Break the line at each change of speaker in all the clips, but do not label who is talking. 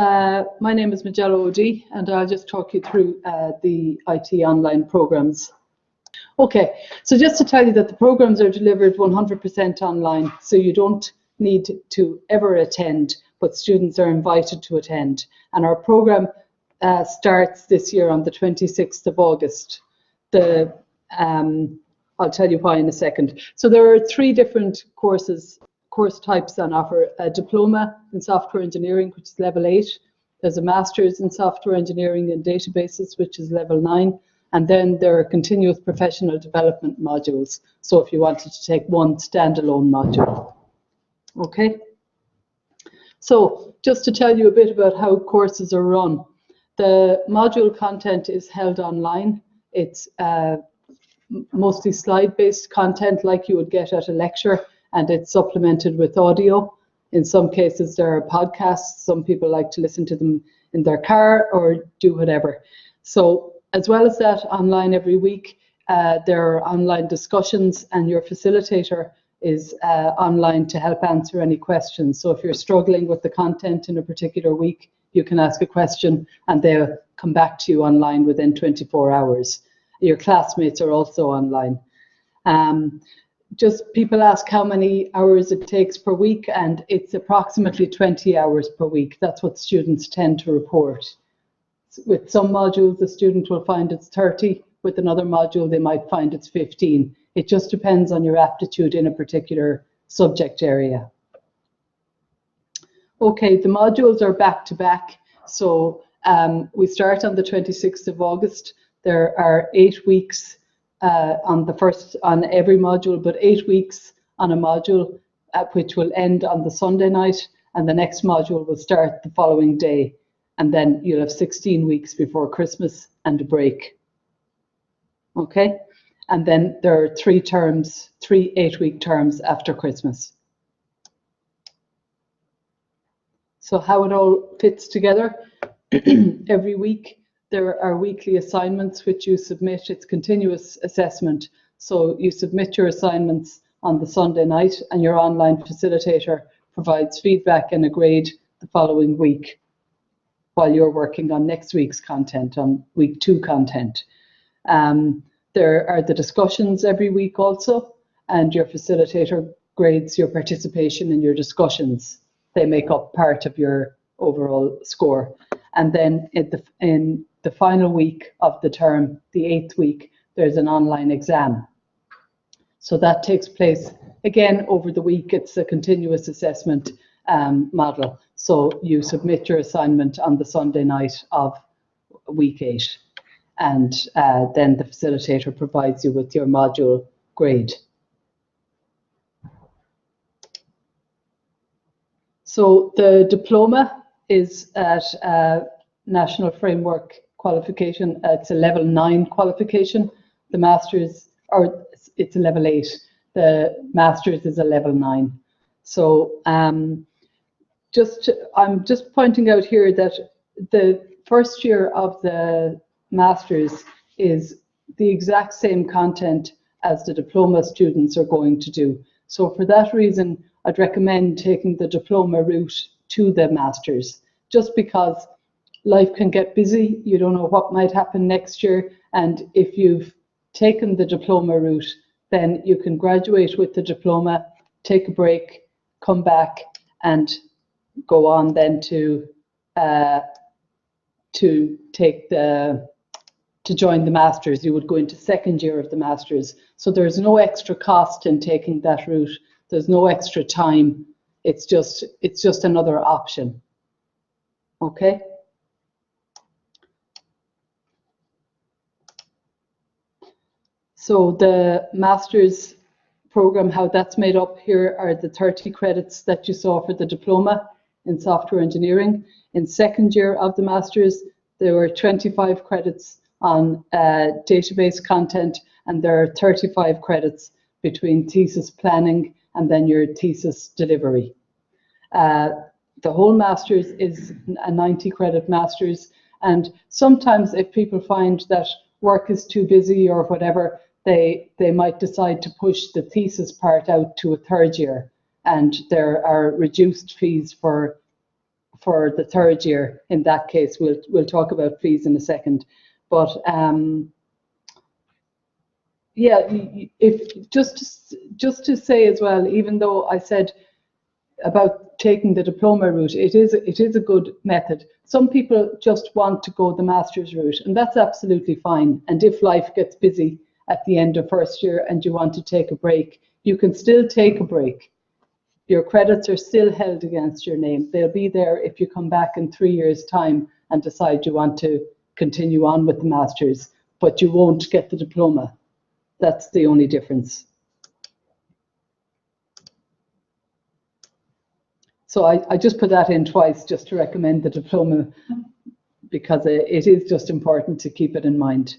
My name is Majella OD, and I'll just talk you through the IT online programs. Okay, so just to tell you that the programs are delivered 100% online, so you don't need to ever attend, but students are invited to attend. And our program starts this year on the 26th of August. I'll tell you why in a second. So there are 3 different course types on offer: a diploma in software engineering, which is level 8. There's a master's in software engineering and databases, which is level 9. And then there are continuous professional development modules. So if you wanted to take one standalone module. Okay. So just to tell you a bit about how courses are run. The module content is held online. It's mostly slide-based content like you would get at a lecture, and it's supplemented with audio. In some cases there are podcasts. Some people like to listen to them in their car or do whatever. So as well as that, online every week there are online discussions, and your facilitator is online to help answer any questions. So if you're struggling with the content in a particular week, you can ask a question and they'll come back to you online within 24 hours. Your classmates are also online. Just people ask how many hours it takes per week, and it's approximately 20 hours per week. That's what students tend to report. With some modules, the student will find it's 30. With another module, they might find it's 15. It just depends on your aptitude in a particular subject area. Okay, the modules are back to back. So we start on the 26th of August. There are 8 weeks on every module, but 8 weeks on a module, which will end on the Sunday night, and the next module will start the following day. And then you'll have 16 weeks before Christmas and a break. Okay, and then there are 3 8-week terms after Christmas. So how it all fits together, every week there are weekly assignments which you submit. It's continuous assessment. So you submit your assignments on the Sunday night, and your online facilitator provides feedback and a grade the following week while you're working on next week's content, on week 2 content. There are the discussions every week also, and your facilitator grades your participation in your discussions. They make up part of your overall score. And then in the final week of the term, the 8th week, there's an online exam. So that takes place again over the week. It's a continuous assessment model. So you submit your assignment on the Sunday night of week 8, and then the facilitator provides you with your module grade. So the diploma is at National Framework qualification. It's a level 9 qualification. The master's, or it's a level 8. The master's is a level 9. So I'm just pointing out here that the first year of the master's is the exact same content as the diploma students are going to do. So for that reason, I'd recommend taking the diploma route to the master's, just because life can get busy. You don't know what might happen next year. And if you've taken the diploma route, then you can graduate with the diploma, take a break, come back, and go on then to join the masters. You would go into 2nd year of the masters. So there's no extra cost in taking that route. There's no extra time. It's just another option. Okay. So the master's program, how that's made up, here are the 30 credits that you saw for the diploma in software engineering. In 2nd year of the master's, there were 25 credits on database content, and there are 35 credits between thesis planning and then your thesis delivery. The whole master's is a 90 credit master's, and sometimes if people find that work is too busy or whatever, they might decide to push the thesis part out to a 3rd year, and there are reduced fees for for the third year. In that case, we'll talk about fees in a second. But yeah, if just to say as well, even though I said about taking the diploma route, it is a good method. Some people just want to go the master's route, and that's absolutely fine. And if life gets busy at the end of first year and you want to take a break, you can still take a break. Your credits are still held against your name. They'll be there if you come back in 3 years' time and decide you want to continue on with the master's, but you won't get the diploma. That's the only difference. So I just put that in twice just to recommend the diploma, because it is just important to keep it in mind.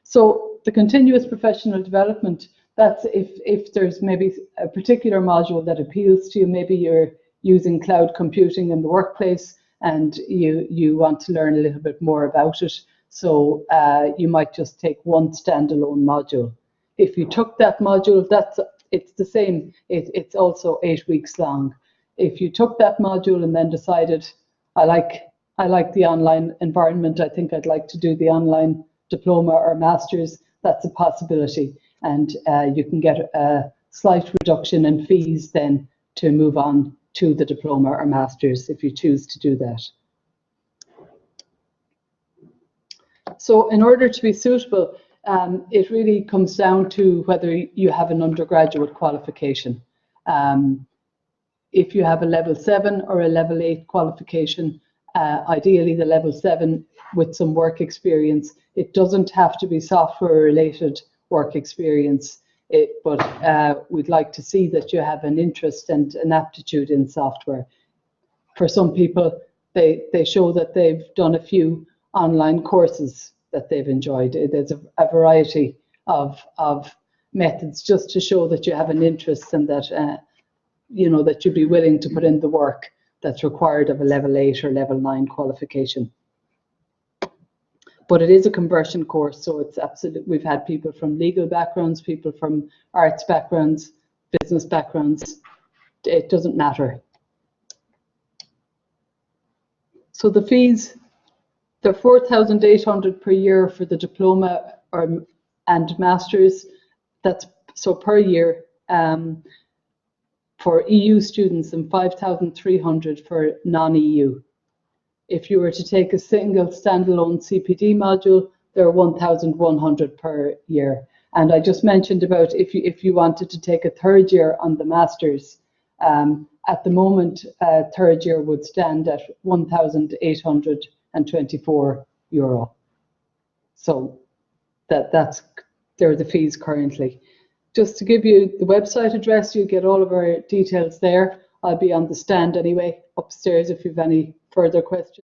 So the continuous professional development, that's if there's maybe a particular module that appeals to you, maybe you're using cloud computing in the workplace and you want to learn a little bit more about it. So you might just take one standalone module. If you took that module, it's the same. It's also 8 weeks long. If you took that module and then decided, I like the online environment, I think I'd like to do the online diploma or master's, that's a possibility. And you can get a slight reduction in fees then to move on to the diploma or master's if you choose to do that. So in order to be suitable, it really comes down to whether you have an undergraduate qualification. If you have a level 7 or a level 8 qualification, ideally the level 7 with some work experience. It doesn't have to be software related work experience, but we'd like to see that you have an interest and an aptitude in software. For some people, they show that they've done a few online courses that they've enjoyed. There's a variety of methods just to show that you have an interest and that you know that you'd be willing to put in the work that's required of a level 8 or level 9 qualification. But it is a conversion course, so it's absolute. We've had people from legal backgrounds, people from arts backgrounds, business backgrounds. It doesn't matter. So the fees, they're 4,800 per year for the diploma and masters. That's so per year for EU students and 5,300 for non-EU. If you were to take a single standalone CPD module, they're 1,100 per year. And I just mentioned about if you wanted to take a third year on the masters, at the moment, third year would stand at 1,824 euro. So they're the fees currently. Just to give you the website address, you get all of our details there. I'll be on the stand anyway, upstairs if you have any further questions.